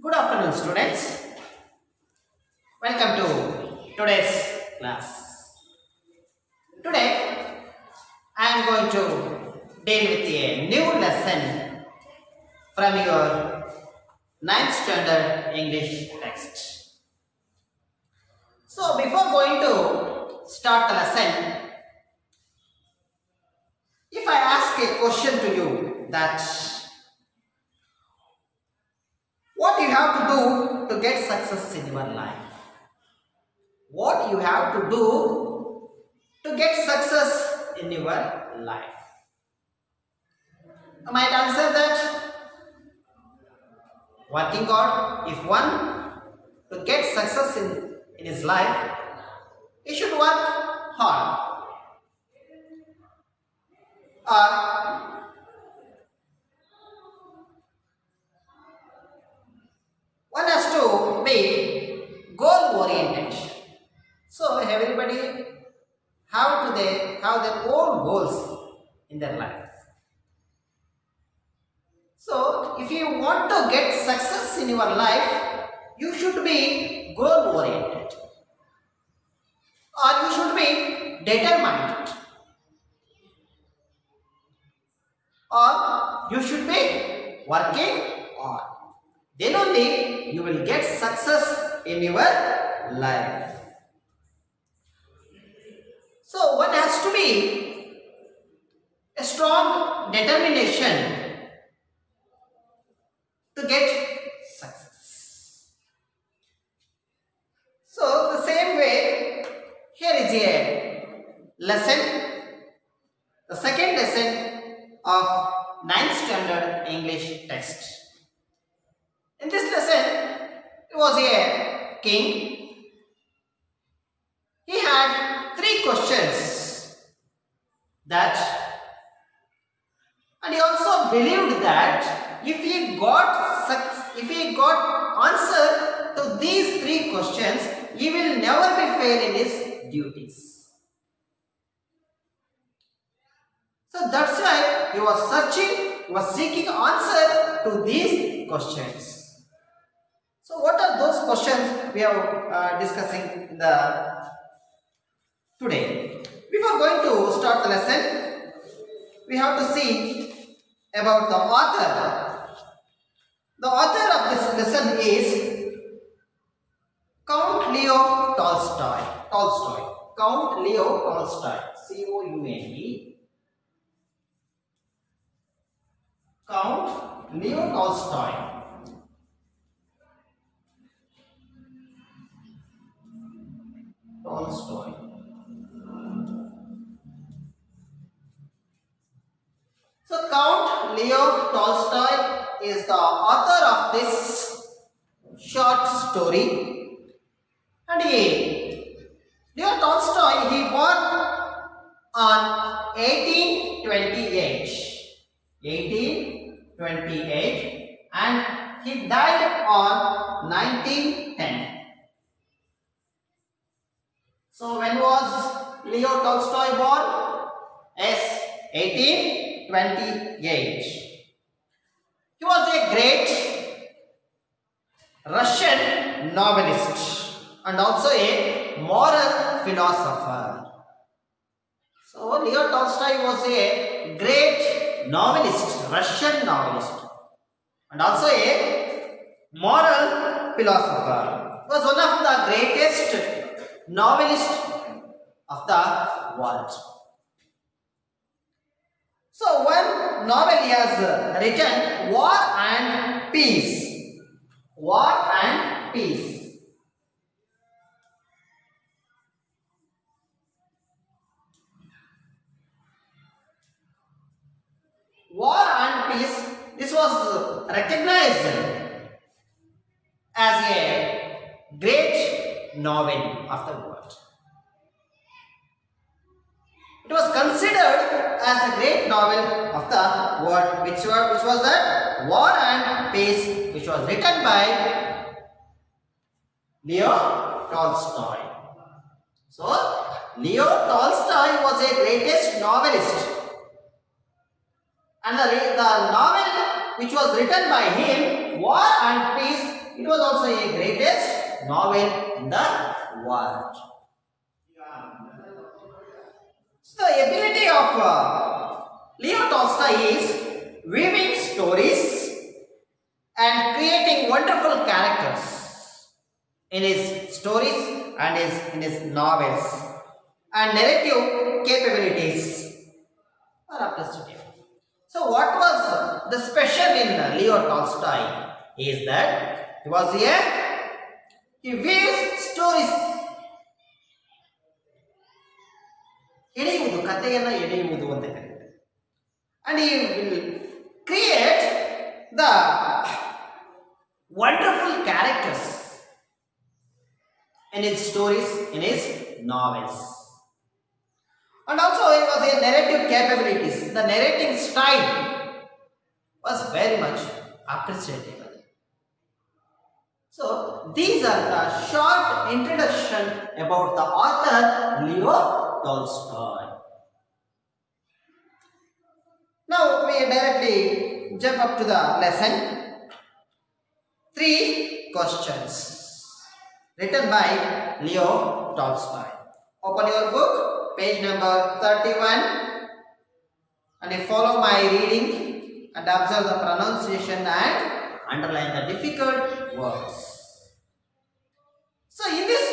Good afternoon, students. Welcome to today's class. Today, I am going to deal with a new lesson from your ninth standard English text. So, before going to start the lesson, if I ask a question to you that what you have to do to get success in your life? What you have to do to get success in your life? You might answer that working hard. If one to get success in his life, he should work hard. Or one has to be goal oriented. So everybody have their own goals in their life. So if you want to get success in your life, you should be goal oriented, or you should be determined, or you should be working hard. Then only you will get success in your life. So one has to be a strong determination to get success. So the same way, here is a lesson, the second lesson of ninth standard English text. In this lesson, it was a king. He had three questions and he also believed that if he got answer to these three questions, he will never be fail in his duties. So that's why he was seeking answer to these questions. So what are those questions we are discussing today? Before going to start the lesson, we have to see about the author. The author of this lesson is Count Leo Tolstoy. Count Leo Tolstoy. C-O-U-N-E. Count Leo Tolstoy. So Count Leo Tolstoy is the author of this short story, and Leo Tolstoy, he born on 1828 and he died on 1910. So when was Leo Tolstoy born? Yes, 1828. He was a great Russian novelist and also a moral philosopher. So Leo Tolstoy was a great novelist, Russian novelist, and also a moral philosopher. He was one of the greatest novelists of the world. So one novel he has written, War and Peace. War and Peace. War and Peace, this was recognized as a great novel of the world. It was considered as a great novel of the world, which was that War and Peace, which was written by Leo Tolstoy. So Leo Tolstoy was a greatest novelist, and the novel which was written by him, War and Peace, was also a greatest novel in the world. So the ability of Leo Tolstoy is weaving stories and creating wonderful characters in his stories and in his novels, and narrative capabilities are appreciated. So what was the special in Leo Tolstoy is that he weaves stories. ಎಳೆಯುವುದು ಕಥೆಯನ್ನು ಎಳೆಯುವುದು ಅಂತ ಕರೀತಾರೆ. And he will create the wonderful characters in his stories, in his novels. And also it was a narrative capabilities. The narrating style was very much appreciated. So these are the short introduction about the author Leo Tolstoy. Now we directly jump up to the lesson. 3 questions written by Leo Tolstoy. Open your book, page number 31, and you follow my reading and observe the pronunciation and underline the difficult words. So in this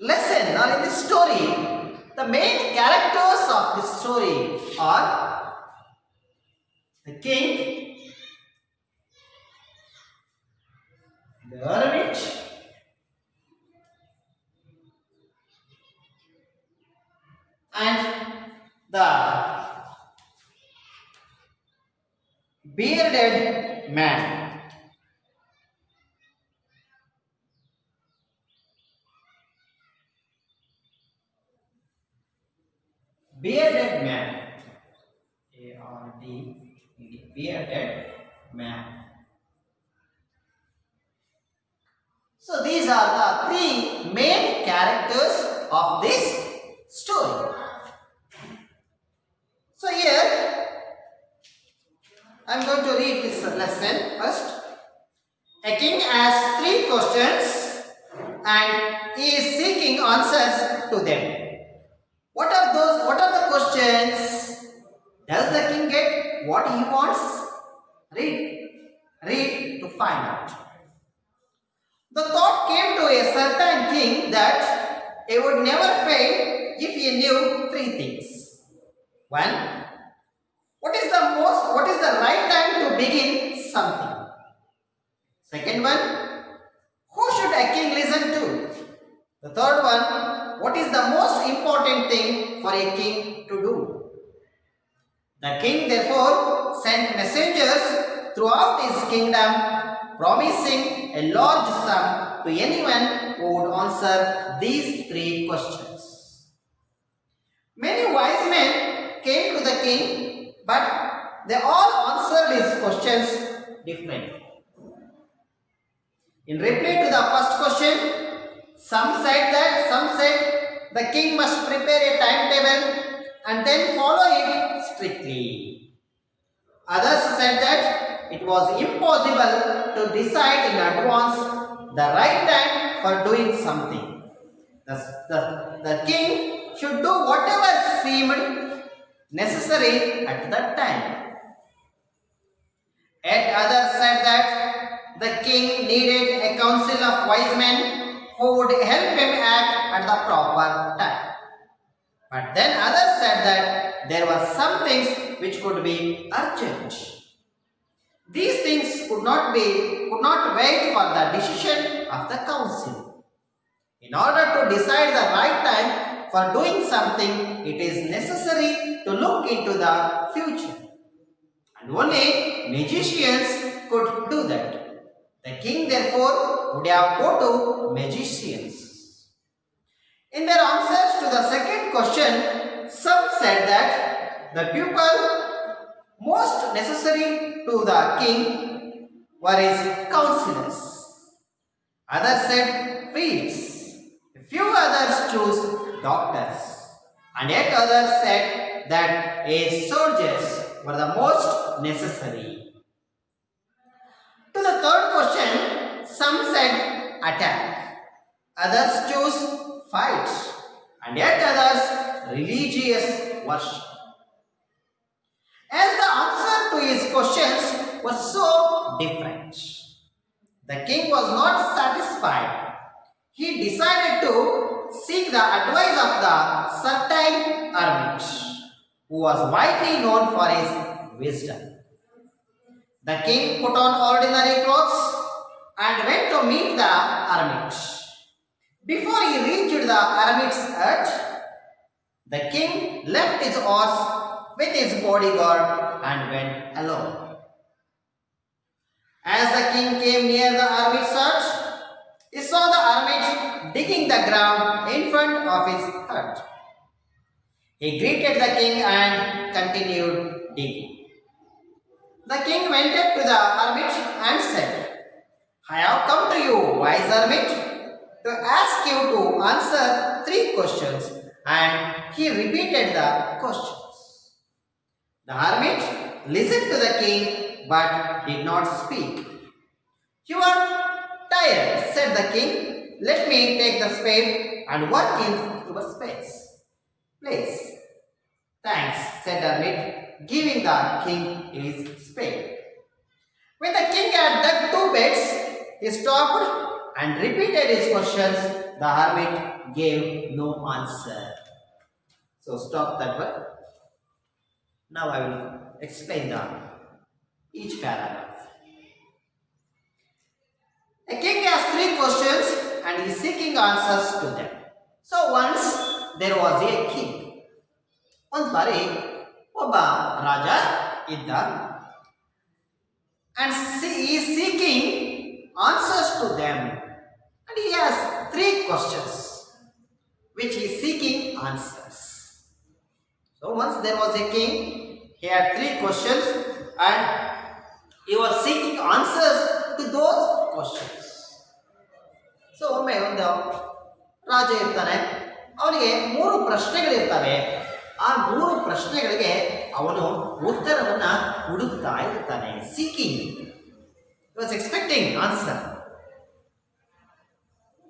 lesson or in this story, the main characters of this story are the king, the hermit, and the bearded man. Bearded man. A-R-D-E-D. Bearded man. So these are the 3 main characters of this story. So here I am going to read this lesson first. A king has 3 questions and he is seeking answers to them. What are the questions? Does the king get what he wants? Read to find out. The thought came to a certain king that he would never fail if he knew 3 things. 1. What is the right time to begin something? Second one, who should a king listen to? The third one, what is the most important thing for a king to do? The king therefore sent messengers throughout his kingdom, promising a large sum to anyone who would answer these 3 questions. Many wise men came to the king, but they all answered his questions differently. In reply to the first question, some said the king must prepare a timetable and then follow it strictly. Others said that it was impossible to decide in advance the right time for doing something. The king should do whatever seemed necessary at that time. Yet others said that the king needed a council of wise men who would help him act at the proper time. But then others said that there were some things which could be urgent. These things could not wait for the decision of the council. In order to decide the right time for doing something, it is necessary to look into the future. And only magicians could do that. The king therefore would have go to magicians. In their answers to the second question, some said that the people most necessary to the king were his counselors. Others said priests. A few others chose doctors. And yet others said that his soldiers were the most necessary. To the third question, some said attack, others chose fight, and yet others religious worship. As the answer to his questions was so different, the king was not satisfied. He decided to seek the advice of the certain hermit, who was widely known for his wisdom. The king put on ordinary clothes and went to meet the hermit. Before he reached the hermit's hut, the king left his horse with his bodyguard and went alone. As the king came near the hermit's hut, he saw the hermit digging the ground in front of his hut. He greeted the king and continued digging. The king went up to the hermit and said, "I have come to you, wise hermit, to ask you to answer 3 questions." And he repeated the questions. The hermit listened to the king but did not speak. "You are tired," said the king. "Let me take the spade and work in your space. Please." "Thanks," said the hermit, giving the king his spade. When the king had dug 2 beds, he stopped and repeated his questions. The hermit gave no answer. So stop that one. Now I will explain each paragraph. A king has 3 questions and he is seeking answers to them. So once there was a king. ಒಂದು ಬಾರಿ ಒಬ್ಬ ರಾಜ ಇದ್ದ, and he is seeking answers to them, and he has 3 questions which he is seeking answers. So once there was a king, he had 3 questions and he was seeking answers to those questions. So ಒಮ್ಮೆ ಒಂದು ರಾಜ ಇರ್ತಾನೆ, ಅವನಿಗೆ 3 ಪ್ರಶ್ನೆಗಳಿರ್ತವೆ. ಆ 3 ಪ್ರಶ್ನೆಗಳಿಗೆ ಅವನು ಉತ್ತರವನ್ನು ಹುಡುಕ್ತಾ ಇರ್ತಾನೆ. Seeking, he was expecting answer.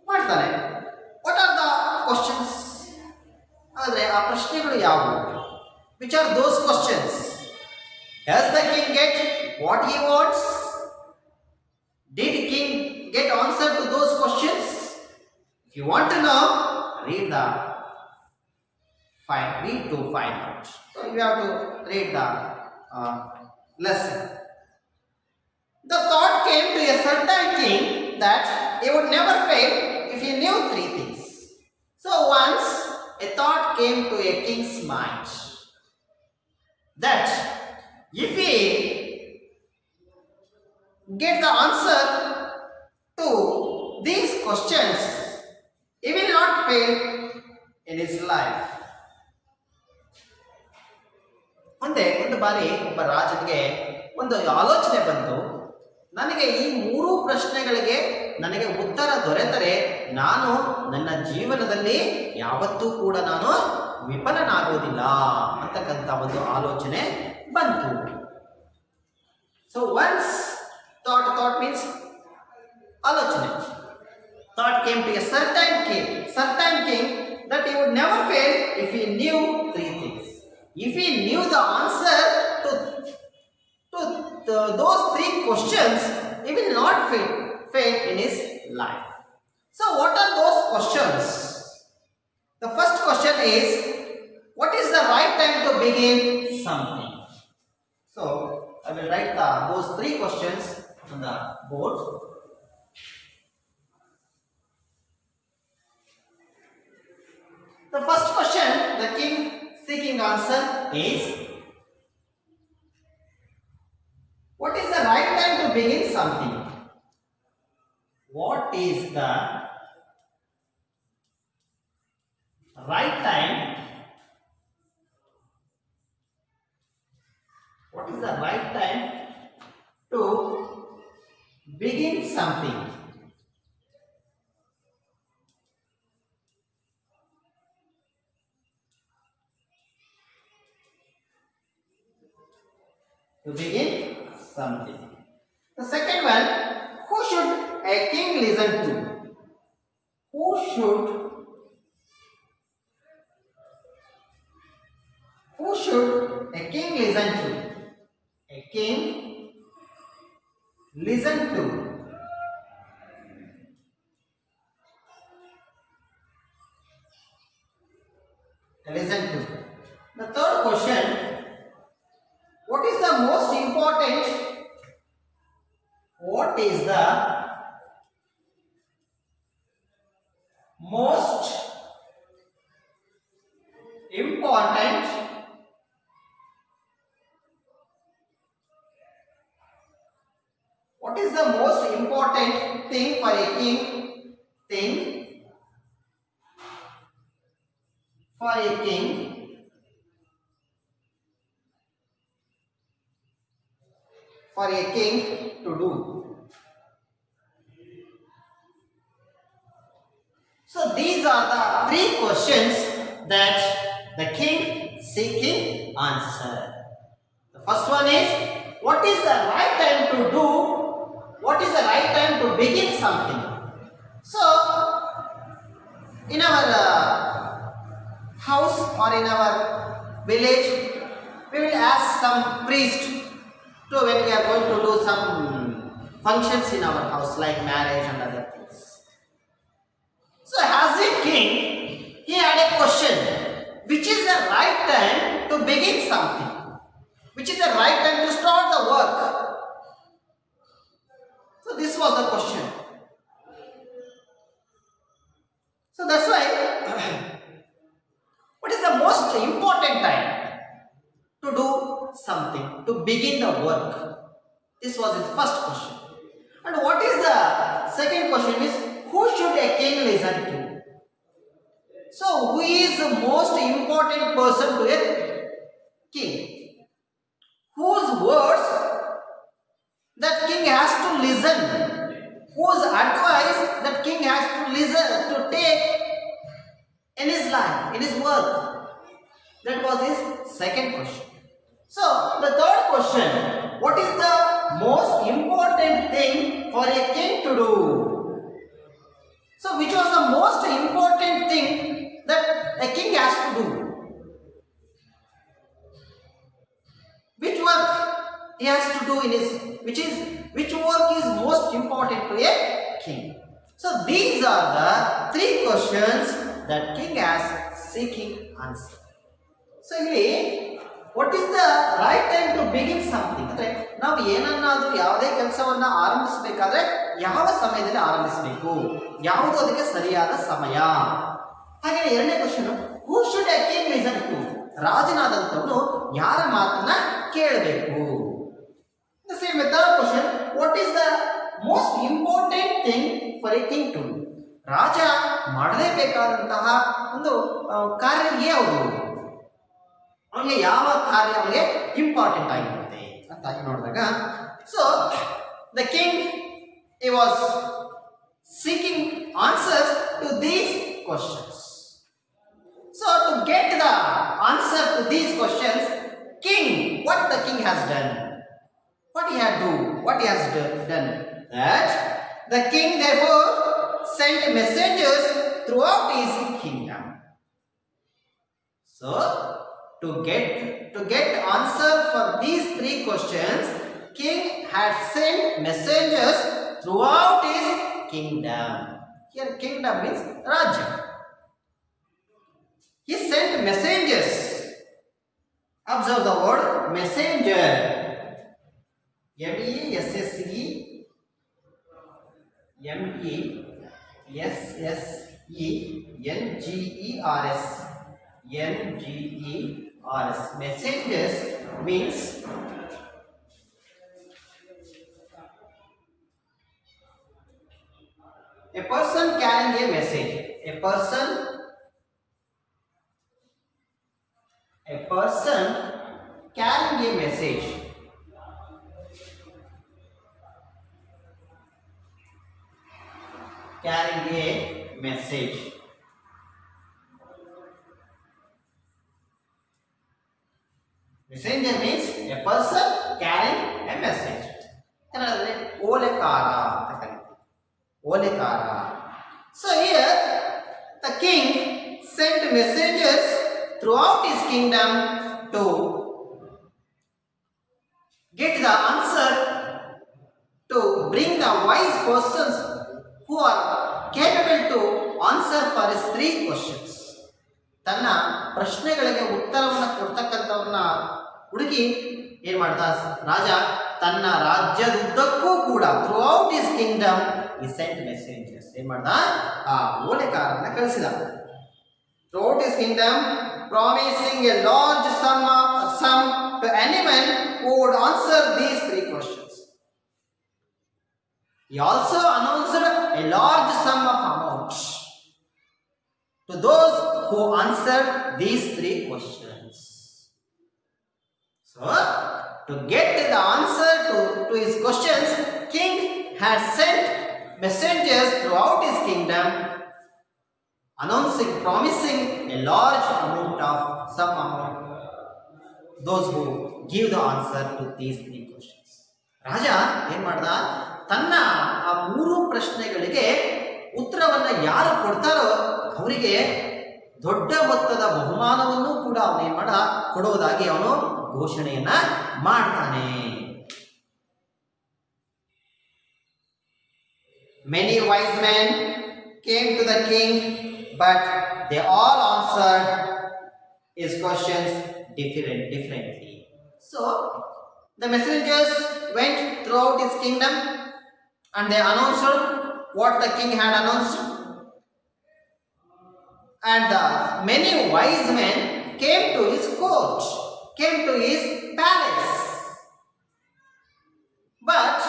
ಮಾಡ್ತಾನೆ. What are the questions? ಆದರೆ ಆ ಪ್ರಶ್ನೆಗಳು ಯಾವುವು? Which are those questions? Does the king get what he wants? Did king get answer to those questions? If you want to know, read to find out. So you have to read the lesson. The thought came to a certain king that he would never fail if he knew 3 things. So once a thought came to a king's mind that if he get the answer to these questions, he will not fail in his life. ಒಂದು ಬಾರಿ ಒಬ್ಬ ರಾಜನಿಗೆ ಒಂದು ಆಲೋಚನೆ ಬಂತು, ನನಗೆ ಈ 3 ಪ್ರಶ್ನೆಗಳಿಗೆ ನನಗೆ ಉತ್ತರ ದೊರೆತರೆ ನಾನು ನನ್ನ ಜೀವನದಲ್ಲಿ ಯಾವತ್ತೂ ಕೂಡ ನಾನು ವಿಫಲನಾಗೋದಿಲ್ಲ ಅಂತಕ್ಕಂಥ ಒಂದು ಆಲೋಚನೆ ಬಂತು. ಸೊ ಒನ್ಸ್ ಥಾಟ್ ಮೀನ್ಸ್ ಆಲೋಚನೆ. Thought came to a certain king that he would never fail if he knew 3 things. If he knew the answer to those 3 questions, he will not fail in his life. So what are those questions? The first question is, what is the right time to begin something? So I will write those 3 questions on the board. The first question the king seeking answer is, what is the right time to begin something? What is the right time? What is the right time to begin something? To begin something. The second one, who should a king king listen to? Who should a king listen to? A king listen to. Listen to. The third question, what is the most important What is the most important thing for a king for a king to do? So these are the three questions that the king seeking answer. The first one is, what is the right time to do? What is the right time to begin something? So in our house or in our village, we will ask some priest to when we are going to do some functions in our house like marriage and other things. So as a king, he had a question, which is the right time to begin something? Which is the right time to start the work? So this was the question. So that's why, what is the most important time to do something, to begin the work? This was his first question. And what is the second question is, who should a king listen to? So who is the most important person to a king? Whose words that king has to listen? Whose advice that king has to listen, to take in his life, in his work? That was his second question. So the third question, what is the most important thing for a king to do? So which was the most important thing that a king has to do? Which work he has to do in his, which work is most important to a king? So these are the three questions that king has seeking answer. So here, what is the right time to begin something? ಅಂದ್ರೆ ನಾವು ಏನನ್ನಾದರೂ ಯಾವುದೇ ಕೆಲಸವನ್ನ ಆರಂಭಿಸಬೇಕಾದ್ರೆ ಯಾವ ಸಮಯದಲ್ಲಿ ಆರಂಭಿಸಬೇಕು, ಯಾವುದು ಅದಕ್ಕೆ ಸರಿಯಾದ ಸಮಯ? ಹಾಗೆ ಎರಡನೇ question, who should a king listen to? ರಾಜನಾದಂತವನು ಯಾರ ಮಾತನ್ನ ಕೇಳಬೇಕು? The same with third question, what is the most important thing for a king to do? ರಾಜ ಮಾಡಲೇಬೇಕಾದಂತಹ ಒಂದು ಕಾರ್ಯ ಯಾವುದು? ಅವನಿಗೆ ಯಾವ ಕಾರ್ಯ ಅವನಿಗೆ ಇಂಪಾರ್ಟೆಂಟ್ ಆಗಿರುತ್ತೆ ಅಂತ ನೋಡಿದಾಗ, so the king he was seeking answers to these questions. So to get the answer to these questions, what the king has done, what he has done, that the king therefore sent messengers throughout his kingdom. So to get answer for these three questions, king had sent messengers throughout his kingdom. Here kingdom means Rajya. He sent messengers. Observe the word messenger. MESSENGERS. Messengers means a person carrying a message. A person carrying a message. Carrying a message. Messenger means a person carrying a message. ಓಲೆಕಾರ ಅಂತ ಕರೀತೀವಿ. ಓಲೆಕಾರ. So here the king sent messengers throughout his kingdom to get the answer, to bring the wise persons who are capable to answer for his 3 questions. ತನ್ನ ಪ್ರಶ್ನೆಗಳಿಗೆ ಉತ್ತರವನ್ನು ಕೊಡ್ತಕ್ಕಂಥವ್ರನ್ನ ಹುಡುಕಿ ಏನ್ ಮಾಡ್ದ ರಾಜ, ತನ್ನ ರಾಜ್ಯದುದ್ದಕ್ಕೂ ಕೂಡ ಥ್ರೂ ಔಟ್ ಹಿಸ್ ಕಿಂಗ್ಡಮ್ ಈ ಸೆಂಟ್ ಮೆಸೇಂಜರ್ಸ್ ಏನ್ ಮಾಡ್ದ, ಆ ಓಲೆಕಾರನ್ನ ಕಳಿಸಿದ. Throughout his kingdom promising a large sum to anyone who would answer these 3 questions. He also announced a large sum of amount to those who answered these 3 questions. So, to get the answer to his questions, king had sent messengers throughout his kingdom, promising a large amount of some amount, those who give the answer to these 3 questions. ರಾಜ ಏನ್ ಮಾಡ್ದ, ತನ್ನ ಆ 3 ಪ್ರಶ್ನೆಗಳಿಗೆ ಉತ್ತರವನ್ನ ಯಾರು ಕೊಡ್ತಾರೋ ಅವರಿಗೆ ದೊಡ್ಡ ಮೊತ್ತದ ಬಹುಮಾನವನ್ನು ಕೂಡ ಅವನೇನ್ ಮಾಡ ಕೊಡುವುದಾಗಿ ಅವನು ಘೋಷಣೆಯನ್ನ ಮಾಡ್ತಾನೆ. Many wise men came to the king, but they all answered his questions differently. So the messengers went throughout his kingdom and they announced what the king had announced, and the many wise men came to his court, came to his palace, but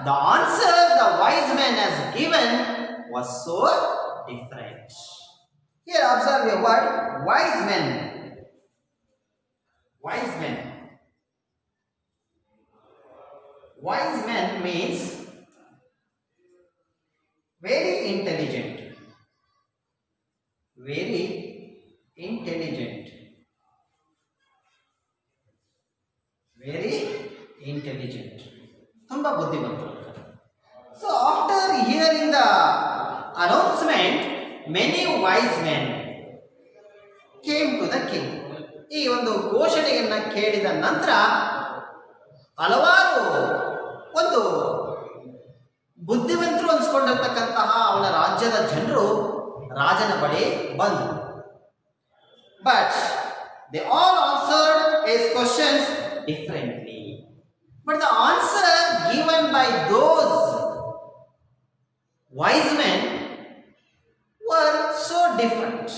the answer the wise man has given was so different. Here observe your word, wise men. Wise men. Wise men means very intelligent. Very intelligent. Very intelligent. ತುಂಬಾ ಬುದ್ಧಿವಂತರು. So after hearing the announcement, many wise men came to the king. ಈ ಒಂದು ಘೋಷಣೆಯನ್ನ ಕೇಳಿದ ನಂತರ ಹಲವಾರು ಒಂದು ಬುದ್ಧಿವಂತರು ಅನ್ಸ್ಕೊಂಡಿರ್ತಕ್ಕಂತಹ ಅವನ ರಾಜ್ಯದ ಜನರು ರಾಜನ ಬಳಿ ಬಂದರು. But they all answered his questions differently. But the answer given by those wise men were so different.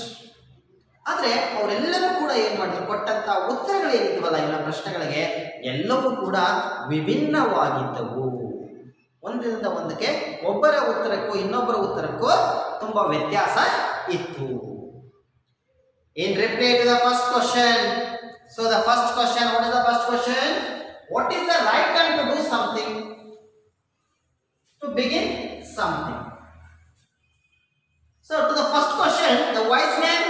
ಆದರೆ ಅವರೆಲ್ಲರೂ ಕೂಡ ಏನ್ ಮಾಡಿದ್ರು, ಕೊಟ್ಟಂತ ಉತ್ತರಗಳು ಏನಿದ್ವಲ್ಲ ಎಲ್ಲ ಪ್ರಶ್ನೆಗಳಿಗೆ ಎಲ್ಲವೂ ಕೂಡ ವಿಭಿನ್ನವಾಗಿದ್ದವು. ಒಂದರಿಂದ ಒಂದಕ್ಕೆ, ಒಬ್ಬರ ಉತ್ತರಕ್ಕೂ ಇನ್ನೊಬ್ಬರ ಉತ್ತರಕ್ಕೂ ತುಂಬಾ ವ್ಯತ್ಯಾಸ ಇತ್ತು. In reply to the first question, so the first question, what is the first question? What is the right time to do something? To begin something. So to the first question, the wise man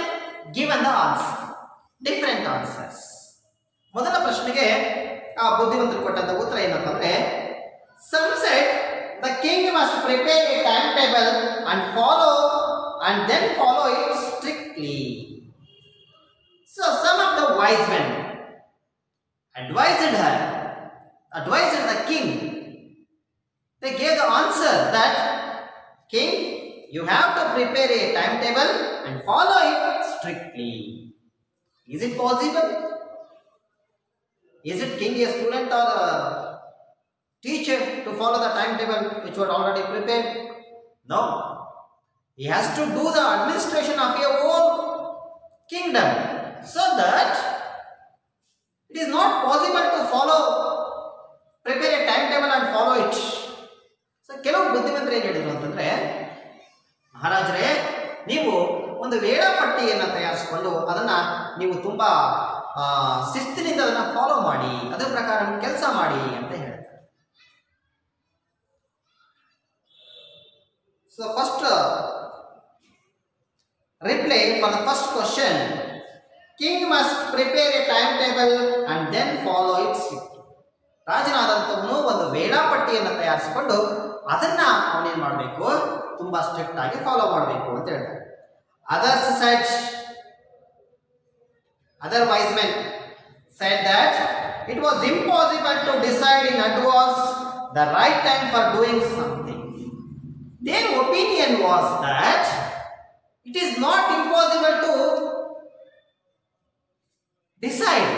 given the answer, different answers. ಮೊದಲ ಪ್ರಶ್ನೆಗೆ ಆ ಬುದ್ಧಿವಂತರು ಕೊಟ್ಟಂತ ಉತ್ತರ ಏನಪ್ಪ ಅಂದ್ರೆ, some said the king must prepare a timetable and then follow it strictly. So some of the wise men advised the king. They gave the answer that, king, you have to prepare a timetable and follow it strictly. Is it possible? Is it king a student or a teacher to follow the timetable which was already prepared? No. He has to do the administration of a whole kingdom, so that it is not possible to prepare a timetable and follow it. So ಕೆಲವು ಬುದ್ಧಿವಂತರು ಏನು ಹೇಳಿದ್ರು ಅಂತಂದ್ರೆ, ಮಹಾರಾಜರೇ, ನೀವು ಒಂದು ವೇಳಾಪಟ್ಟಿಯನ್ನು ತಯಾರಿಸಿಕೊಂಡು ಅದನ್ನ ನೀವು ತುಂಬಾ ಶಿಸ್ತಿನಿಂದ ಅದನ್ನ ಫಾಲೋ ಮಾಡಿ, ಅದರ ಪ್ರಕಾರ ಕೆಲಸ ಮಾಡಿ ಅಂತ ಹೇಳ್ತಾರೆ. So first reply for the first question, king must prepare a timetable and then follow it strictly. ರಾಜನಾದಂಥವನು ಒಂದು ವೇಳಾಪಟ್ಟಿಯನ್ನು ತಯಾರಿಸಿಕೊಂಡು ಅದನ್ನ ಅವನೇನ್ ಮಾಡಬೇಕು, ತುಂಬಾ ಸ್ಟ್ರಿಕ್ಟ್ ಆಗಿ ಫಾಲೋ ಮಾಡಬೇಕು ಅಂತ ಹೇಳ್ತಾರೆ. Other wise men said that it was impossible to decide in advance the right time for doing something. Their opinion was that it is not impossible to decide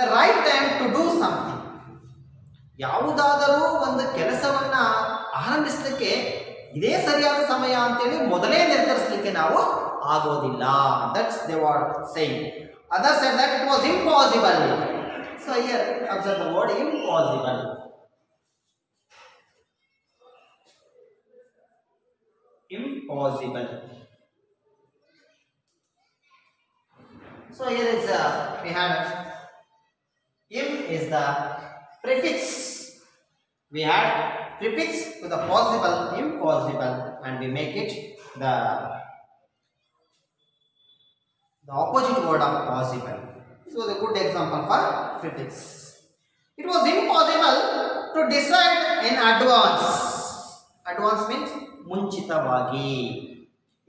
the right time to do something. ಯಾವುದಾದರೂ ಒಂದು ಕೆಲಸವನ್ನ ಆರಂಭಿಸಲಿಕ್ಕೆ ಇದೇ ಸರಿಯಾದ ಸಮಯ ಅಂತೇಳಿ ಮೊದಲೇ ನಿರ್ಧರಿಸಲಿಕ್ಕೆ ನಾವು ಆಗೋದಿಲ್ಲ. That's they were saying. Others said that it was impossible. So here observe the word impossible. Impossible. So here is we have im is the prefix. We had prefix to the possible, impossible, and we make it the opposite word of possible. So the good example for prefix. It was impossible to decide in advance. Advance means munchitavagi.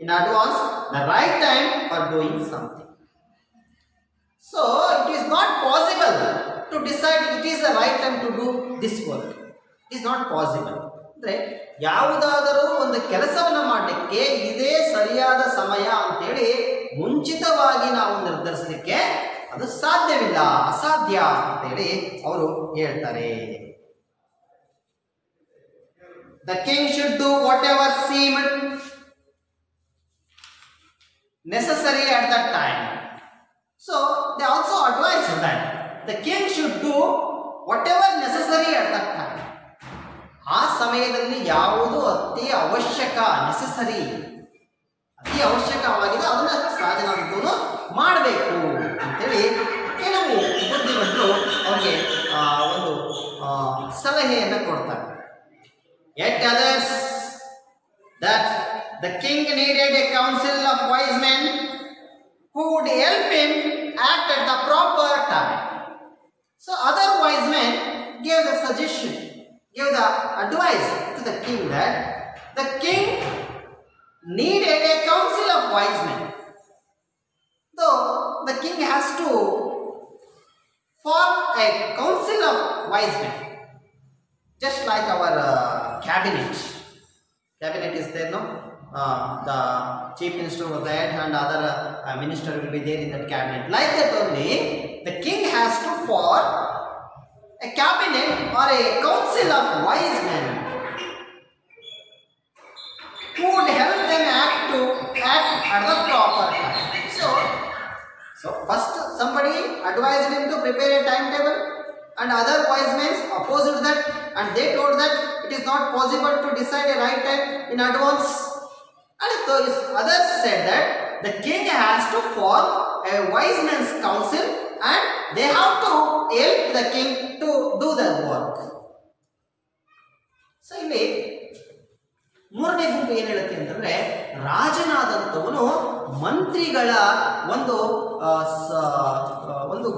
In advance, the right time for doing something. So it is not possible to decide it is the right time to do this work. It is not possible. ಅಂದ್ರೆ ಯಾವುದಾದರೂ ಒಂದು ಕೆಲಸವನ್ನು ಮಾಡಲಿಕ್ಕೆ ಇದೇ ಸರಿಯಾದ ಸಮಯ ಅಂತೇಳಿ ಮುಂಚಿತವಾಗಿ ನಾವು ನಿರ್ಧರಿಸಲಿಕ್ಕೆ ಅದು ಸಾಧ್ಯವಿಲ್ಲ, ಅಸಾಧ್ಯ ಅಂತೇಳಿ ಅವರು ಹೇಳ್ತಾರೆ. The king should do whatever seemed necessary at that time. So they also advised that the king should do whatever necessary at that time. ಆ ಸಮಯದಲ್ಲಿ ಯಾವುದು ಅತಿ ಅವಶ್ಯಕ, ನೆಸೆಸರಿ, ಅತಿ ಅವಶ್ಯಕವಾಗಿದೆ ಅದನ್ನು ಸಾಧನವನ್ನು ಮಾಡಬೇಕು ಅಂತೇಳಿ ಕೆಲವು ಬುದ್ಧಿವಂತರು ಅವರಿಗೆ ಒಂದು ಸಲಹೆಯನ್ನು ಕೊಡ್ತಾರೆ. Yet others that the king needed a council of wise men who would help him act at the proper time. So other wise men gave the suggestion, gave the advice to the king that the king needed a council of wise men. Though the king has to form a council of wise men, just like our cabinet. Cabinet is there, no? The chief minister was there and other minister will be there in that cabinet. Like that only, the king has to form a cabinet or a council of wise men who would help them act at the proper time. So first somebody advised him to prepare a timetable, and other wise men opposed that, and they told that it is not possible to decide a right time in advance. And those others said that the king has to form a wise men's council and they have to help the king to do the work. So ಇಲ್ಲಿ ಮೂರನೇ ಗುಂಪು ಏನು ಹೇಳುತ್ತೆ ಅಂತಂದ್ರೆ, ರಾಜನಾದಂಥವನು ಮಂತ್ರಿಗಳ ಒಂದು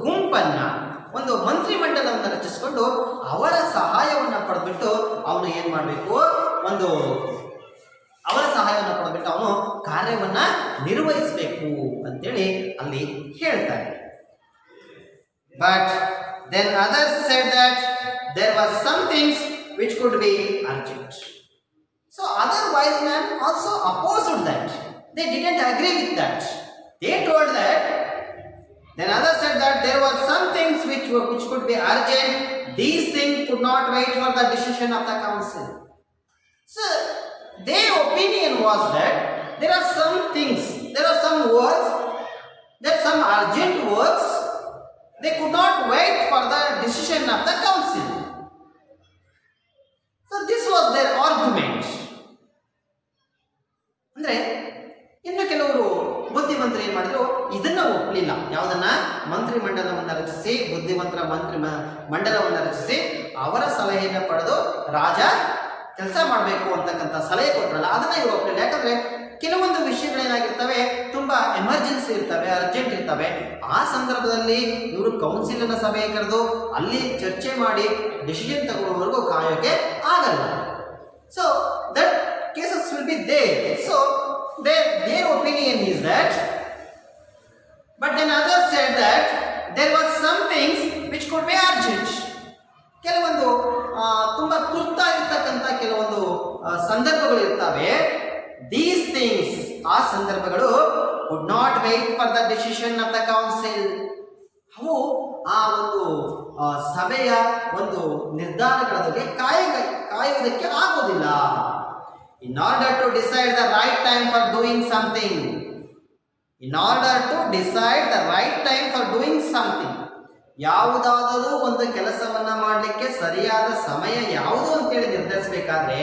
ಗುಂಪನ್ನ, ಒಂದು ಮಂತ್ರಿ ಮಂಡಲವನ್ನು ರಚಿಸಿಕೊಂಡು ಅವರ ಸಹಾಯವನ್ನು ಪಡೆದ್ಬಿಟ್ಟು ಅವನು ಏನು ಮಾಡಬೇಕು, ಅವರ ಸಹಾಯವನ್ನು ಪಡೆದ್ಬಿಟ್ಟು ಅವನು ಕಾರ್ಯವನ್ನ ನಿರ್ವಹಿಸಬೇಕು ಅಂತೇಳಿ ಅಲ್ಲಿ ಹೇಳ್ತಾರೆ. But then others said that there were some things which could be urgent. So other wise men also opposed that. They didn't agree with that. They told that, then others said that there were some things which could be urgent. These things could not wait for the decision of the council. So their opinion was that there are some things, there are some words, there are some urgent words. They could not wait for the decision of the council. So this was their argument. ಅಂದ್ರೆ ಇನ್ನು ಕೆಲವರು ಬುದ್ಧಿವಂತರು ಏನ್ ಮಾಡಿದ್ರು, ಇದನ್ನ ಒಪ್ಪಲಿಲ್ಲ. ಯಾವುದನ್ನ? ಮಂತ್ರಿ ಮಂಡಲವನ್ನು ರಚಿಸಿ, ಬುದ್ಧಿವಂತರ ಮಂತ್ರಿ ಮಂಡಲವನ್ನು ರಚಿಸಿ ಅವರ ಸಲಹೆಯನ್ನು ಪಡೆದು ರಾಜ ಕೆಲಸ ಮಾಡಬೇಕು ಅಂತಕ್ಕಂಥ ಸಲಹೆ ಕೊಟ್ಟರಲ್ಲ, ಅದನ್ನ ಇವರು ಒಪ್ಪಲಿಲ್ಲ. ಯಾಕಂದ್ರೆ ಕೆಲವೊಂದು ವಿಷಯಗಳೇನಾಗಿರ್ತವೆ, ತುಂಬಾ ಎಮರ್ಜೆನ್ಸಿ ಇರ್ತವೆ, ಅರ್ಜೆಂಟ್ ಇರ್ತವೆ. ಆ ಸಂದರ್ಭದಲ್ಲಿ ಇವರು ಕೌನ್ಸಿಲಿನ ಸಭೆ ಕರೆದು ಅಲ್ಲಿ ಚರ್ಚೆ ಮಾಡಿ ಡಿಸಿಷನ್ ತಗೊಳ್ಳೋವರೆಗೂ ಕಾಯೋಕೆ ಆಗಲ್ಲ. So that be there. So their opinion is that, but then others said that there were some things which could be urgent. ಕೆಲವೊಂದು ತುಂಬಾ ತುರ್ತಾಗಿರ್ತಕ್ಕಂಥ ಕೆಲವೊಂದು ಸಂದರ್ಭಗಳು ಇರ್ತವೆ. ದೀಸ್ ಥಿಂಗ್ಸ್, ಆ ಸಂದರ್ಭಗಳು would not wait for the decision of the council. ಅವು ಆ ಒಂದು ಸಭೆಯ ಒಂದು ನಿರ್ಧಾರಗಳ ಬಗ್ಗೆ ಕಾಯುವುದಕ್ಕೆ ಆಗೋದಿಲ್ಲ. In order to decide the right time for doing something, in order to decide the right time for doing something, ಯಾವುದಾದರೂ ಒಂದು ಕೆಲಸವನ್ನ ಮಾಡಲಿಕ್ಕೆ ಸರಿಯಾದ ಸಮಯ ಯಾವುದು ಅಂತೇಳಿ ನಿರ್ಧರಿಸಬೇಕಾದ್ರೆ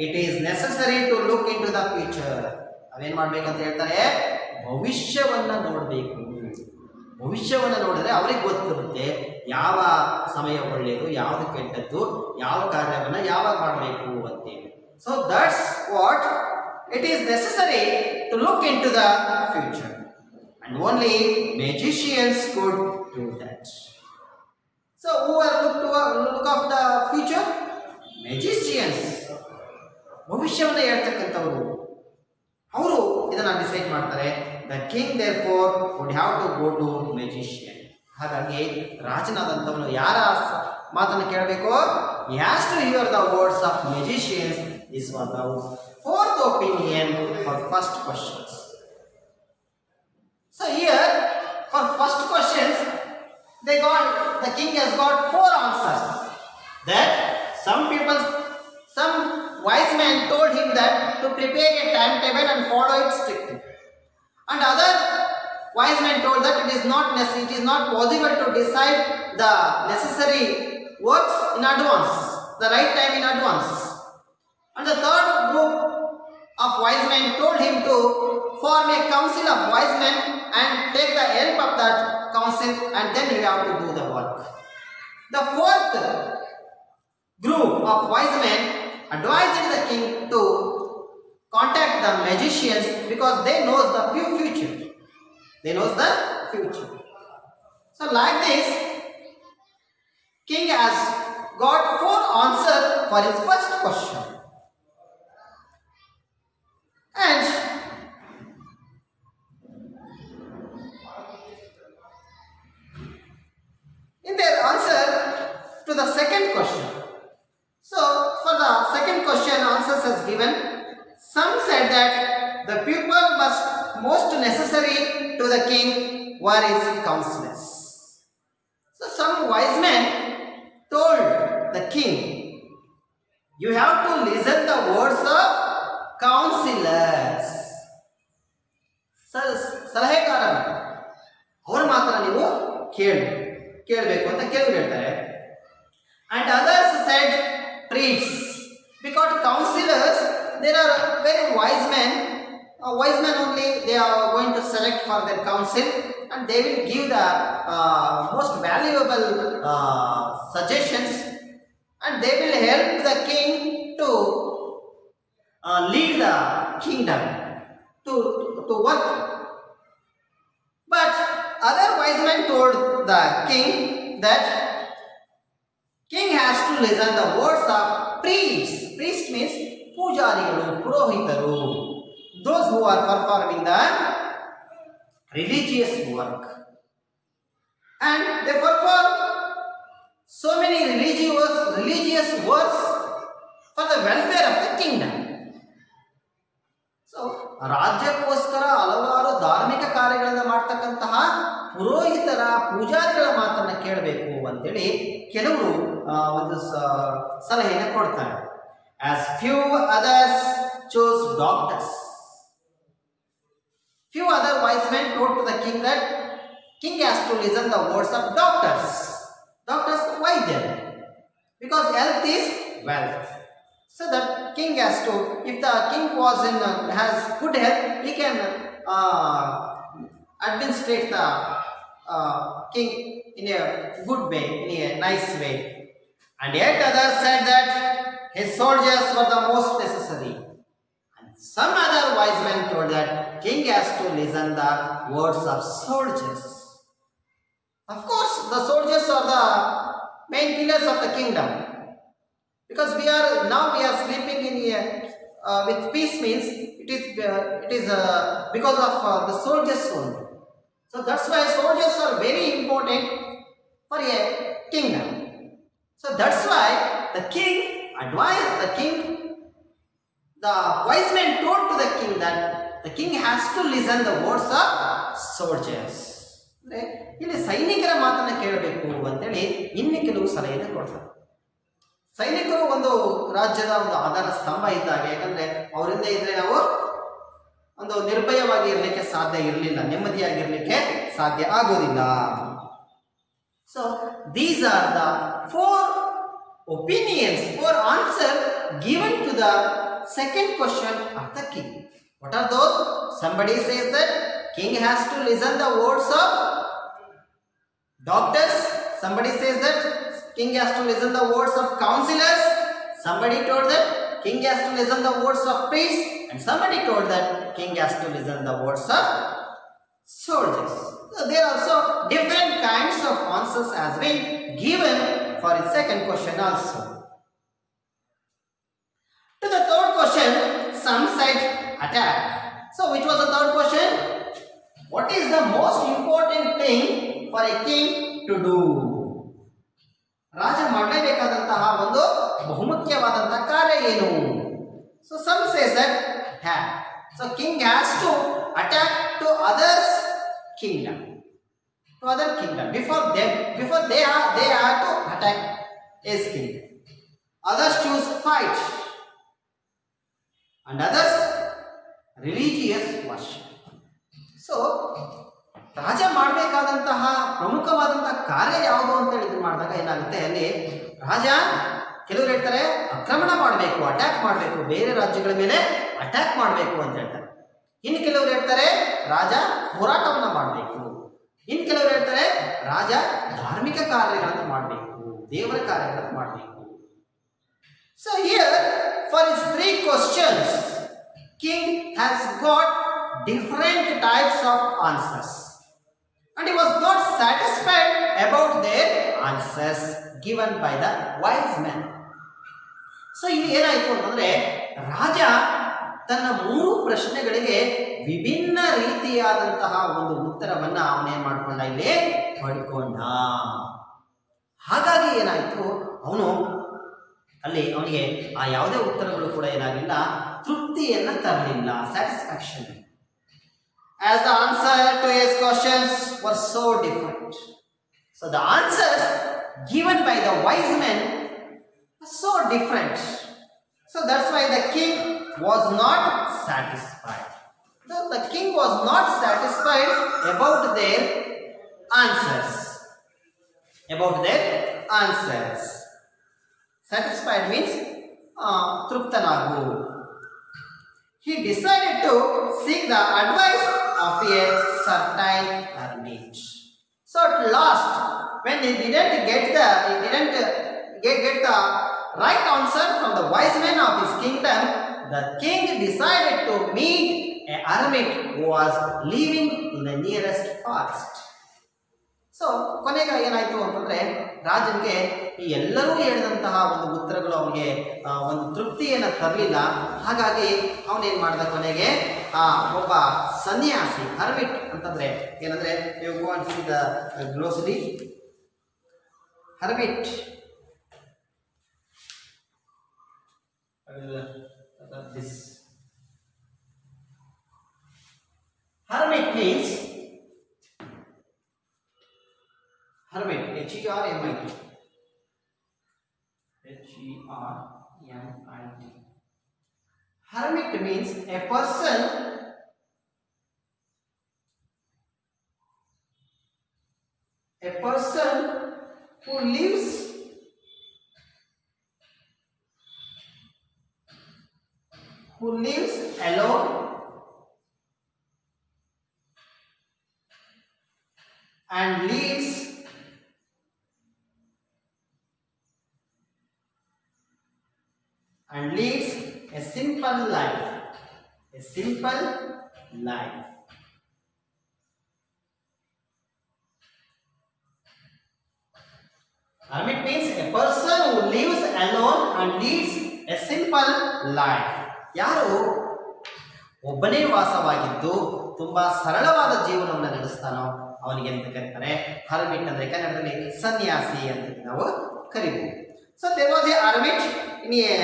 it is necessary to look in to the future. ಅವೇನ್ ಮಾಡ್ಬೇಕಂತ ಹೇಳ್ತಾರೆ, ಭವಿಷ್ಯವನ್ನ ನೋಡಬೇಕು. ಭವಿಷ್ಯವನ್ನು ನೋಡಿದ್ರೆ ಅವ್ರಿಗೆ ಗೊತ್ತಿರುತ್ತೆ ಯಾವ ಸಮಯ ಒಳ್ಳೆಯದು, ಯಾವುದು ಕೆಟ್ಟದ್ದು, ಯಾವ ಕಾರ್ಯವನ್ನು ಯಾವಾಗ ಮಾಡಬೇಕು ಅಂತೇಳಿ. So that's what it is necessary to look in to the future, and only magicians could do that. So who are look of the future? Magicians. ಭವಿಷ್ಯವನ್ನು ಹೇಳ್ತಕ್ಕಂಥವರು, ಅವರು ಇದನ್ನ ಡಿಸೈಡ್ ಮಾಡ್ತಾರೆ. The king therefore would have to go to magician. ಹಾಗಾಗಿ ರಾಜನಾದಂಥವನು ಯಾರ ಮಾತನ್ನು ಕೇಳಬೇಕು? He has to hear the words of magicians. This was the fourth opinion for first questions. So here for first questions, the king has got four answers. That some wise men told him that to prepare a timetable and follow it strictly, and other wise men told that it is not possible to decide the necessary works in advance, the right time in advance. And the third group of wise men told him to form a council of wise men and take the help of that council, and then you have to do the work. The fourth group of wise men advised the king to contact the magicians because they know the future. They know the future. So like this, king has got four answers for his first question. And in their answer to the second question, so for the second question answers as given, some said that the people must most necessary to the king were his counselors. So some wise men told the king, you have to listen the words of counselors. ಸಲಹೆಗಾರರು ಅವರ ಮಾತನ್ನ ನೀವು ಕೇಳಬೇಕು ಅಂತ ಕೆಲವರು ಹೇಳ್ತಾರೆ. And others said priests, because counselors, there are very wise men only they are going to select for their council, and they will give the most valuable suggestions, and they will help the king to lead the kingdom to work. But other wise men told the king that king has to listen the words of priests. Priest means pujarigalu, purohitaru, those who are performing the religious work, and they perform so many religious works for the welfare of the kingdom. So ರಾಜ್ಯಕ್ಕೋಸ್ಕರ ಹಲವಾರು ಧಾರ್ಮಿಕ ಕಾರ್ಯಗಳನ್ನು ಮಾಡ್ತಕ್ಕಂತಹ ಪುರೋಹಿತರ ಪೂಜಾರಿಗಳ ಮಾತನ್ನ ಕೇಳಬೇಕು ಅಂತೇಳಿ ಕೆಲವರು ಒಂದು ಸಲಹೆಯನ್ನು ಕೊಡ್ತಾರೆ. As few others chose doctors. Few other wise men told to the king that king has to listen the words of doctors. Doctors, why then? Because health is wealth. So that king has to, if the king has good health, he can administrate the king in a good way, in a nice way. And yet others said that his soldiers were the most necessary. And some other wise men told that king has to listen the words of soldiers. Of course, the soldiers are the main pillars of the kingdom. Because we are sleeping in a with peace means it is because of the soldiers only. So that's why soldiers are very important for a kingdom. So that's why the king advised the wise men told to the king that the king has to listen the words of soldiers. ಅಂದ್ರೆ ಇಲ್ಲಿ ಸೈನಿಕರ ಮಾತನ್ನ ಕೇಳಬೇಕು ಅಂತೇಳಿ ಇನ್ನು ಕೆಲವು ಸಲಹೆಯನ್ನು ಕೊಡ್ತಾರೆ. ಸೈನಿಕರು ಒಂದು ರಾಜ್ಯದ ಒಂದು ಆಧಾರ ಸ್ತಂಭ ಇದ್ದಾಗ, ಯಾಕಂದ್ರೆ ಅವರಿಂದ ಇದ್ರೆ ನಾವು ಒಂದು ನಿರ್ಭಯವಾಗಿ ಇರಲಿಕ್ಕೆ ಸಾಧ್ಯ ಇರಲಿಲ್ಲ, ನೆಮ್ಮದಿಯಾಗಿರ್ಲಿಕ್ಕೆ ಸಾಧ್ಯ ಆಗೋದಿಲ್ಲ. So these are the 4 opinions, 4 answers given to the second question of the king. What are those? Somebody says that king has to listen the words of doctors. Somebody says that king has to listen the words of counselors. Somebody told that king has to listen the words of priests, and somebody told that king has to listen the words of soldiers. So there are also different kinds of answers has been given for the second question also. To the third question, some said attack. So which was the third question? What is the most important thing for a king to do? ರಾಜ ಮಾಡಲೇಬೇಕಾದಂತಹ ಒಂದು ಬಹುಮುಖ್ಯವಾದಂತಹ ಕಾರ್ಯ ಏನು? So some says that attack. So king has to attack to others kingdom, to other kingdom. Before they have to attack his kingdom. Others choose fight, and others religious worship. So ರಾಜ ಮಾಡಬೇಕಾದಂತಹ ಪ್ರಮುಖವಾದಂತಹ ಕಾರ್ಯ ಯಾವುದು ಅಂತ ಹೇಳಿ ಮಾಡಿದಾಗ ಏನಾಗುತ್ತೆ, ಅಲ್ಲಿ ರಾಜ ಕೆಲವರು ಹೇಳ್ತಾರೆ ಆಕ್ರಮಣ ಮಾಡಬೇಕು, ಅಟ್ಯಾಕ್ ಮಾಡಬೇಕು, ಬೇರೆ ರಾಜ್ಯಗಳ ಮೇಲೆ ಅಟ್ಯಾಕ್ ಮಾಡಬೇಕು ಅಂತ ಹೇಳ್ತಾರೆ. ಇನ್ನು ಕೆಲವರು ಹೇಳ್ತಾರೆ ರಾಜ ಹೋರಾಟವನ್ನು ಮಾಡಬೇಕು. ಇನ್ನು ಕೆಲವರು ಹೇಳ್ತಾರೆ ರಾಜ ಧಾರ್ಮಿಕ ಕಾರ್ಯಗಳನ್ನು ಮಾಡಬೇಕು, ದೇವರ ಕಾರ್ಯಗಳನ್ನು ಮಾಡಬೇಕು. So here for his 3 questions, king has got different types of answers, and he was not satisfied about their answers given by the wise men. So ಇಲ್ಲಿ ಏನಾಯಿತು ಅಂತಂದ್ರೆ ರಾಜ ತನ್ನ 3 ಪ್ರಶ್ನೆಗಳಿಗೆ ವಿಭಿನ್ನ ರೀತಿಯಾದಂತಹ ಒಂದು ಉತ್ತರವನ್ನ ಅವನೇನ್ ಮಾಡ್ಕೊಂಡ, ಇಲ್ಲಿ ಪಡ್ಕೊಂಡ. ಹಾಗಾಗಿ ಏನಾಯಿತು, ಅವನಿಗೆ ಆ ಯಾವುದೇ ಉತ್ತರಗಳು ಕೂಡ ಏನಾಗಲಿಲ್ಲ, ತೃಪ್ತಿಯನ್ನ ತರಲಿಲ್ಲ, satisfaction. As the answer to his questions were so different. So the answers given by the wise men were so different. So that's why the king was not satisfied. The king was not satisfied about their answers. Satisfied means truptanagu. He decided to seek the advice of a certain hermit. So at last, when he didn't get the right answer from the wise men of his kingdom, the king decided to meet a hermit who was living in the nearest forest. So ಕೊನೆಗೆ ಏನಾಯ್ತು ಅಂತಂದ್ರೆ ರಾಜನಿಗೆ ಈ ಎಲ್ಲರೂ ಹೇಳಿದಂತಹ ಒಂದು ಉತ್ತರಗಳು ಅವನಿಗೆ ಒಂದು ತೃಪ್ತಿಯನ್ನು ತರಲಿಲ್ಲ. ಹಾಗಾಗಿ ಅವನೇನ್ ಮಾಡ್ದ, ಕೊನೆಗೆ ಒಬ್ಬ ಸನ್ಯಾಸಿ, ಹರ್ಮಿಟ್ ಅಂತಂದ್ರೆ ಏನಂದ್ರೆ, you go and see the glossary. Hermit hermit means hermit, H-E-R-M-I-T. H-E-R-M-I-T. Hermit means a person who lives alone and leads a simple life. Hermit means a person who lives alone and leads A simple life. ಯಾರು ಒಬ್ಬನೇ ವಾಸವಾಗಿದ್ದು ತುಂಬಾ ಸರಳವಾದ ಜೀವನವನ್ನು ನಡೆಸ್ತಾನೋ ಅವನಿಗೆ ಅಂತ ಕರೀತಾರೆ hermit, ಅಂದರೆ ಕನ್ನಡದಲ್ಲಿ ಸನ್ಯಾಸಿ ಅಂತ ನಾವು ಕರಿಬಹುದು. So there was a hermit in a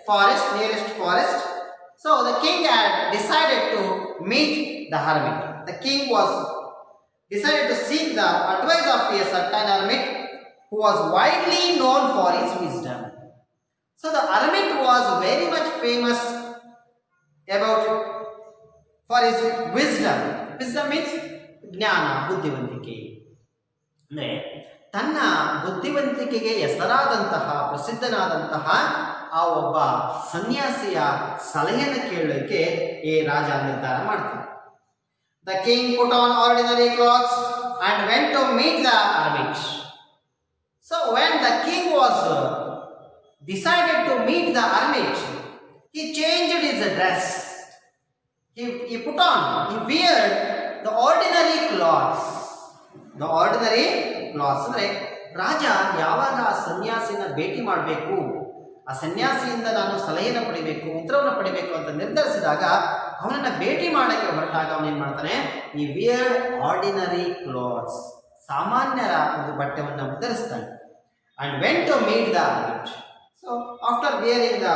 forest, nearest forest. So the king had decided to meet the hermit. The king was decided to seek the advice of a certain hermit who was widely known for his wisdom. So the hermit was very much famous about for his wisdom. Wisdom means ಜ್ಞಾನ, ಬುದ್ಧಿವಂತಿಕೆ. ಅಂದರೆ ತನ್ನ ಬುದ್ಧಿವಂತಿಕೆಗೆ ಹೆಸರಾದಂತಹ ಪ್ರಸಿದ್ಧನಾದಂತಹ ಆ ಒಬ್ಬ ಸನ್ಯಾಸಿಯ ಸಲಹೆಯನ್ನು ಕೇಳಲಿಕ್ಕೆ ಈ ರಾಜ ನಿರ್ಧಾರ ಮಾಡ್ತಾನೆ. The king put on ordinary clothes and went to meet the hermit. So when the king was decided to meet the hermit, he changed his dress. He put on, he wear the ordinary clothes. The ordinary clothes ಅಂದರೆ ರಾಜ ಯಾವಾಗ ಆ ಸನ್ಯಾಸಿನ ಭೇಟಿ ಮಾಡಬೇಕು, ಆ ಸನ್ಯಾಸಿಯಿಂದ ನಾನು ಸಲಹೆಯನ್ನು ಪಡಿಬೇಕು, ಉತ್ತರವನ್ನು ಪಡಿಬೇಕು ಅಂತ ನಿರ್ಧರಿಸಿದಾಗ ಅವನನ್ನು ಭೇಟಿ ಮಾಡೋಕ್ಕೆ ಹೊರಟಾಗ ಅವನೇನು ಮಾಡ್ತಾನೆ, ಈ ವಿಯರ್ ಆರ್ಡಿನರಿ ಕ್ಲಾತ್ಸ್, ಸಾಮಾನ್ಯರ ಒಂದು ಬಟ್ಟೆಯನ್ನು ಧರಿಸ್ತಾನೆ. And went to meet the hermit. So after wearing the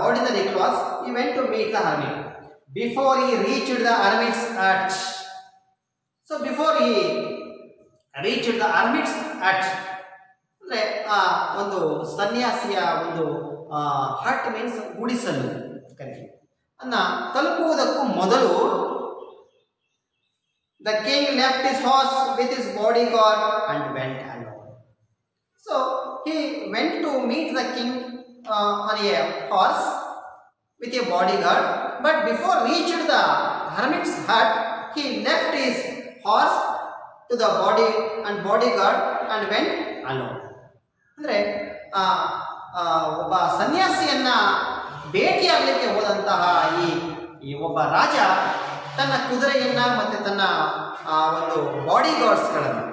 ordinary clothes he went to meet the hermit. Before he reached the hermit's hut. So before he reached the hermit's hut, ಅಂದರೆ ಆ ಒಂದು ಸನ್ಯಾಸಿಯ ಒಂದು ಹಟ್ means ಗುಡಿಸಲು ಕರೀತೀವಿ ಅನ್ನ ತಲುಪುವುದಕ್ಕೂ ಮೊದಲು the king left his horse with his bodyguard and went alone. So he went to meet the king on a horse with a bodyguard, but before reached the hermit's hut, he left his horse to the bodyguard and went alone. ಅಂದರೆ ಒಬ್ಬ ಸನ್ಯಾಸಿಯನ್ನ ಭೇಟಿಯಾಗಲಿಕ್ಕೆ ಹೋದಂತಹ ಈ ಒಬ್ಬ ರಾಜ ತನ್ನ ಕುದುರೆಯನ್ನ ಮತ್ತೆ ತನ್ನ ಒಂದು ಬಾಡಿಗಾರ್ಡ್ಸ್ಗಳನ್ನು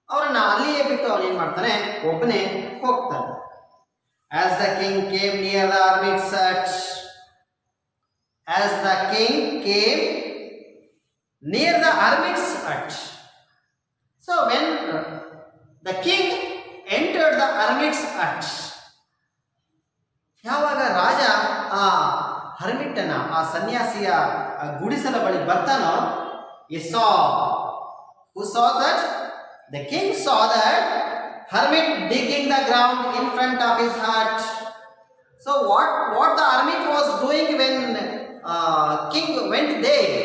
ಅವರನ್ನ ಅಲ್ಲಿಯೇ ಬಿಟ್ಟು ಅವನೇನು ಮಾಡ್ತಾನೆ, ಒಬ್ಬನೇ ಹೋಗ್ತಾನೆ. As the king came near the hermit's hut, so when the king entered the hermit's hut, ಯಾವಾಗ ರಾಜ ಆ ಹರ್ಮಿಟ್ಟನ ಆ ಸನ್ಯಾಸಿಯ ಗುಡಿಸಲ ಬಳಿ ಬರ್ತಾನೋ, who saw that? The king saw that hermit digging the ground in front of his hut. So what the hermit was doing when king went there?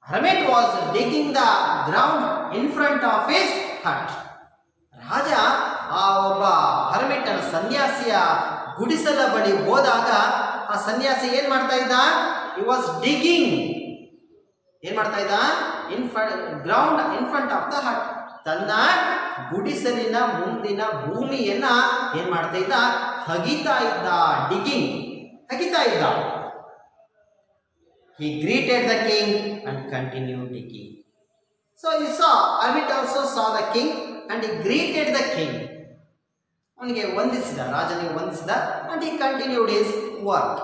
Hermit was digging the ground in front of his hut. ರಾಜ ಆ ಒಬ್ಬ ಹರ್ಮಿಟ್ಟನ ಸನ್ಯಾಸಿಯ ಗುಡಿಸಲ ಬಳಿ ಹೋದಾಗ ಆ ಸನ್ಯಾಸಿ ಏನ್ ಮಾಡ್ತಾ ಇದ್ದ? he was digging, ಏನ್ ಮಾಡ್ತಾ ಇದ್ದ? ground in front of the hut. ತನ್ನ ಗುಡಿಸಲಿನ ಮುಂದಿನ ಭೂಮಿಯನ್ನ ಏನ್ ಮಾಡ್ತಾ ಇದ್ದ? ಹಗಿತಾ ಇದ್ದ. ಡಿಗಿಂಗ್, ಹಗಿತಾ ಇದ್ದ. He greeted the king and continued digging. So he saw, hermit also saw the king and he greeted the king. ಅವನಿಗೆ ವಂದಿಸಿದ, ರಾಜನಿಗೆ ವಂದಿಸಿದ, and he continued his work.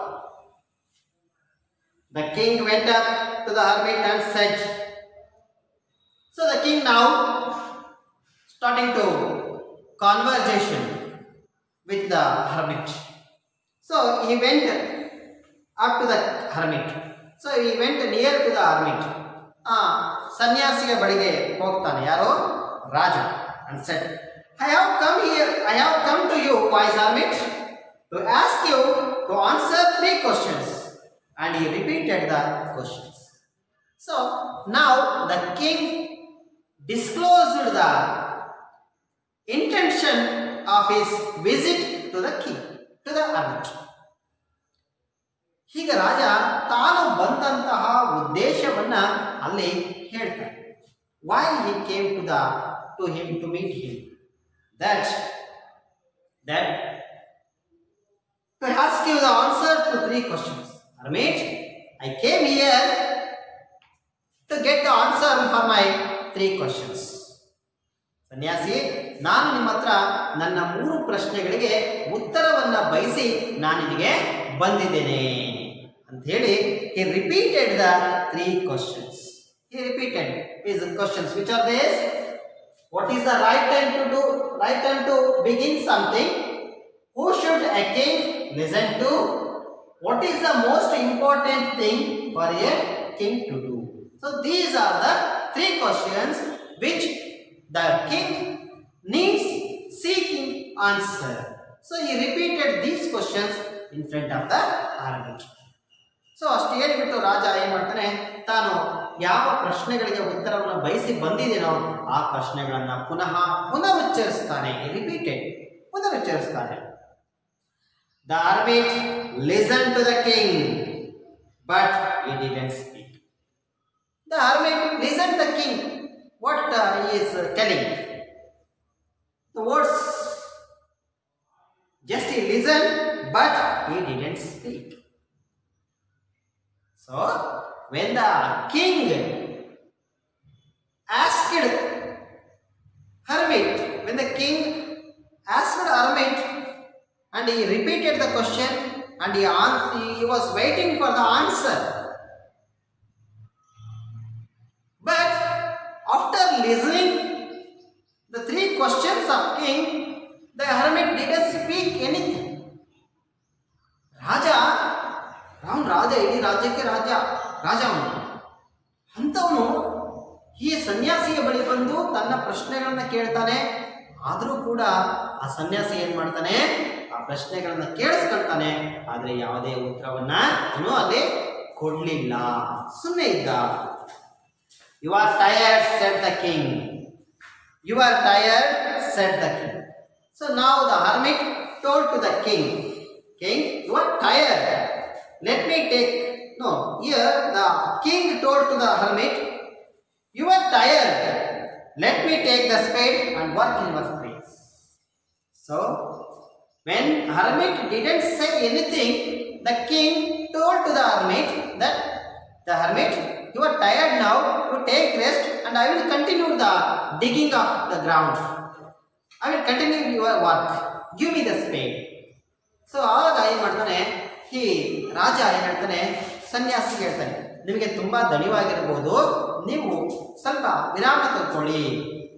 The king went up to the hermit and said, so the king now starting to conversation with the hermit. So he went up to the hermit. So he went near to the hermit. ಸನ್ಯಾಸಿಯ ಬಳಿಗೆ ಹೋಗ್ತಾನೆ ಯಾರೋ? ರಾಜ. And said, I have come to you, wise hermit, to ask you to answer 3 questions. And he repeated the questions. So now the king disclosed the intention of his visit to the king, to the hermit. ಈಗ ರಾಜ ತಾನು ಬಂದಂತಹ ಉದ್ದೇಶವನ್ನ ಅಲ್ಲಿ ಹೇಳ್ತಾನೆ. Why he came to him to meet him? That to ask you the answer to 3 questions. Hermit, I came here to get the answer for my 3 questions. ಸನ್ಯಾಸಿ, ನಾನು ನಿಮ್ಮ ಹತ್ರ ನನ್ನ 3 ಪ್ರಶ್ನೆಗಳಿಗೆ ಉತ್ತರವನ್ನ ಬಯಸಿ ನಾನು ಇಲ್ಲಿಗೆ ಬಂದಿದ್ದೇನೆ ಅಂತ ಹೇಳಿ he repeated the 3 questions. He repeated his questions. Which are these? What is the right time to begin something? Who should a king listen to? What is the most important thing for a king to do? So these are the 3 questions which the king needs seeking answer. So he repeated these questions in front of the army. So ಅಷ್ಟು ಹೇಳಿಬಿಟ್ಟು ರಾಜ ಏನು ಮಾಡ್ತಾನೆ, ತಾನು ಯಾವ ಪ್ರಶ್ನೆಗಳಿಗೆ ಉತ್ತರವನ್ನು ಬಯಸಿ ಬಂದಿದ್ದೇನೋ ಆ ಪ್ರಶ್ನೆಗಳನ್ನು ಪುನರುಚ್ಚರಿಸ್ತಾನೆ. Repeated, ಪುನರುಚ್ಚರಿಸ್ತಾನೆ. The hermit listened to the king, but he didn't speak. The hermit listened to the king. What he is telling? The words. Just he listened, but he didn't speak. So, when the king asked hermit, and he repeated the question and he was waiting for the answer. But after listening the 3 questions of king, the hermit didn't speak anything. ರಾಜ ಇಡೀ ರಾಜ್ಯಕ್ಕೆ ರಾಜ ಅವನು. ಅಂಥವನು ಈ ಸನ್ಯಾಸಿಯ ಬಳಿ ಬಂದು ತನ್ನ ಪ್ರಶ್ನೆಗಳನ್ನ ಕೇಳ್ತಾನೆ. ಆದರೂ ಕೂಡ ಆ ಸನ್ಯಾಸಿ ಏನು ಮಾಡ್ತಾನೆ, ಆ ಪ್ರಶ್ನೆಗಳನ್ನ ಕೇಳಿಸ್ಕೊಳ್ತಾನೆ. ಆದರೆ ಯಾವುದೇ ಉತ್ತರವನ್ನ ಅವನು ಅಲ್ಲಿ ಕೊಡಲಿಲ್ಲ, ಸುಮ್ಮನೆ ಇದ್ದ. You are tired said the king. You are tired said the king. So now the hermit told to the king, you are tired. Let me take, no, here the king told to the hermit, you are tired, let me take the spade and work in your place. So, when hermit didn't say anything, the king told to the hermit that, the hermit, you are tired now, you take rest and I will continue the digging of the ground. I will continue your work, give me the spade. So, ಆಗ ಏನು ಮಾಡ್ತಾನೆ, ಈ ರಾಜ ಏನು ಹೇಳ್ತಾನೆ, ಸನ್ಯಾಸಿಗೆ ಹೇಳ್ತಾನೆ, ನಿಮಗೆ ತುಂಬ ದಣಿವಾಗಿರ್ಬೋದು, ನೀವು ಸ್ವಲ್ಪ ವಿರಾಮ ತಗೊಳ್ಳಿ,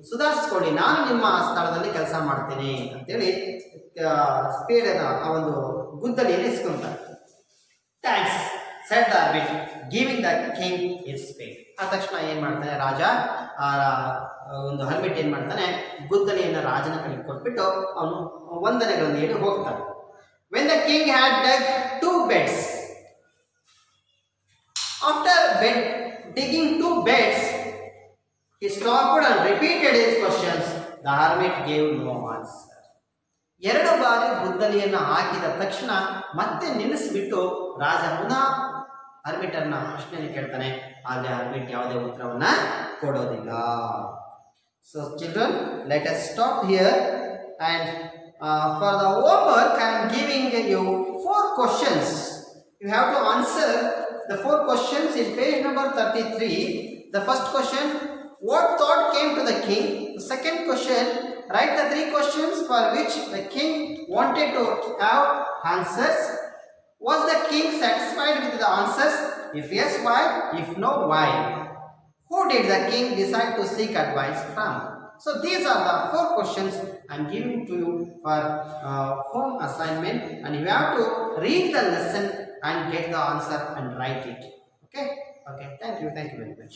ಸುಧಾರಿಸ್ಕೊಳ್ಳಿ, ನಾನು ನಿಮ್ಮ ಸ್ಥಳದಲ್ಲಿ ಕೆಲಸ ಮಾಡ್ತೀನಿ ಅಂತೇಳಿ ಸ್ಪೇಡನ್ನ ಆ ಒಂದು ಗುದ್ದಲಿಯಲ್ಲಿ ಇಸ್ಕೊಂತಾರೆ. Thanks said the hermit giving the king his spade. ಆ ತಕ್ಷಣ ಏನು ಮಾಡ್ತಾನೆ ರಾಜ, ಆ ಒಂದು ಹರ್ಮಿಟ್ ಏನು ಮಾಡ್ತಾನೆ, ಗುದ್ದಲಿಯನ್ನು ರಾಜನ ಕಡೆಗೆ ಕೊಟ್ಬಿಟ್ಟು ಅವನು ವಂದನೆಗಳನ್ನು ಹೇಳಿ ಹೋಗ್ತಾನೆ. When the king had dug 2 beds, after digging 2 beds, he stopped and repeated his questions. The hermit gave no answer. 2 ಬಾರಿ ಗುದ್ದಲಿಯನ್ನು ಹಾಕಿದ ತಕ್ಷಣ ಮತ್ತೆ ನಿಲ್ಲಿಸಿಬಿಟ್ಟು ರಾಜ ಪುನಃ ಹರ್ಮಿಟನ್ನ ಪ್ರಶ್ನೆಯನ್ನು ಕೇಳ್ತಾನೆ. ಆದರೆ ಹರ್ಮಿಟ್ ಯಾವುದೇ ಉತ್ತರವನ್ನ ಕೊಡೋದಿಲ್ಲ. So children, let us stop here, and for the homework I am giving you 4 questions. You have to answer the 4 questions in page number 33. The first question, what thought came to the king? The second question, write the 3 questions for which the king wanted to have answers. Was the king satisfied with the answers? If yes, why? If no, why? Who did the king decide to seek advice from? So these are the 4 questions I am giving to you for home assignment, and you have to read the lesson and get the answer and write it. Okay? Thank you very much.